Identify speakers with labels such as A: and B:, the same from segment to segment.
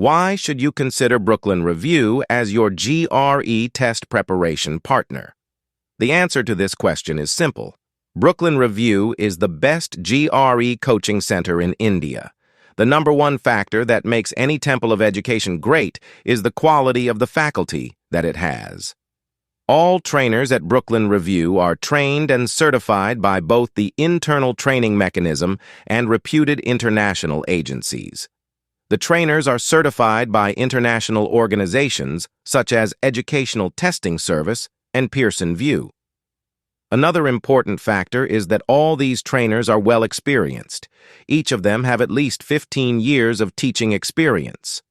A: Why should you consider Brooklyn Review as your GRE test preparation partner? The answer to this question is simple. Brooklyn Review is the best GRE coaching center in India. The number one factor that makes any temple of education great is the quality of the faculty that it has. All trainers at Brooklyn Review are trained and certified by both the internal training mechanism and reputed international agencies. The trainers are certified by international organizations such as Educational Testing Service and Pearson VUE. Another important factor is that all these trainers are well experienced. Each of them have at least 15 years of teaching experience.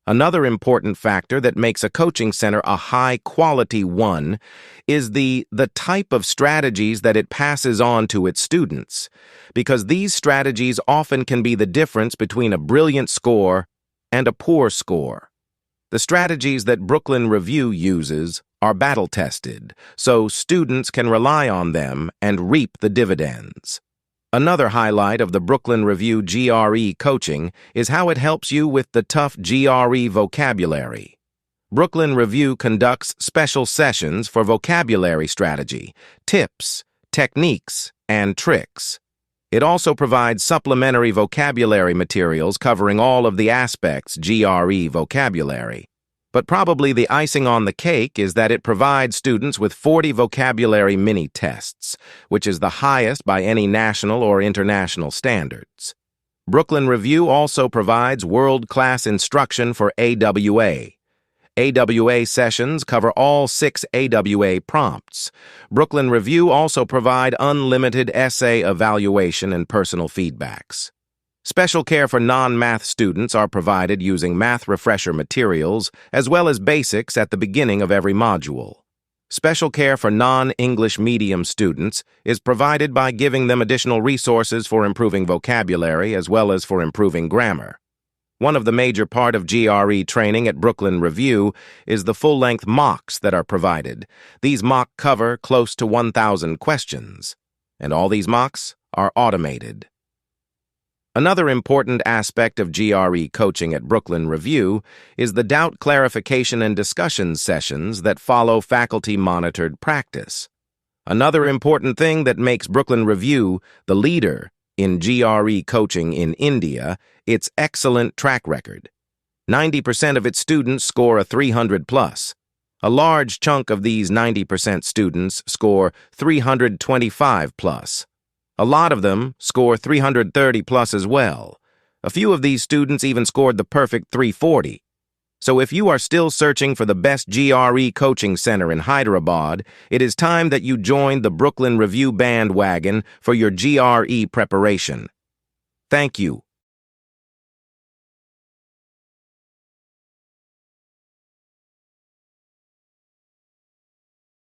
A: Another important factor that makes a coaching center a high-quality one is the type of strategies that it passes on to its students, because these strategies often can be the difference between a brilliant score and a poor score. The strategies that Brooklyn Review uses are battle-tested, so students can rely on them and reap the dividends. Another highlight of the Brooklyn Review GRE coaching is how it helps you with the tough GRE vocabulary. Brooklyn Review conducts special sessions for vocabulary strategy, tips, techniques, and tricks. It also provides supplementary vocabulary materials covering all of the aspects GRE vocabulary. But probably the icing on the cake is that it provides students with 40 vocabulary mini-tests, which is the highest by any national or international standards. Brooklyn Review also provides world-class instruction for AWA. AWA sessions cover all 6 AWA prompts. Brooklyn Review also provide unlimited essay evaluation and personal feedbacks. Special care for non-math students are provided using math refresher materials, as well as basics at the beginning of every module. Special care for non-English medium students is provided by giving them additional resources for improving vocabulary as well as for improving grammar. One of the major part of GRE training at Brooklyn Review is the full-length mocks that are provided. These mocks cover close to 1,000 questions, and all these mocks are automated. Another important aspect of GRE coaching at Brooklyn Review is the doubt clarification and discussion sessions that follow faculty-monitored practice. Another important thing that makes Brooklyn Review the leader in GRE coaching in India, its excellent track record. 90% of its students score a 300 plus. A large chunk of these 90% students score 325 plus. A lot of them score 330 plus as well. A few of these students even scored the perfect 340. So if you are still searching for the best GRE coaching center in Hyderabad, it is time that you join the Brooklyn Review bandwagon for your GRE preparation. Thank you.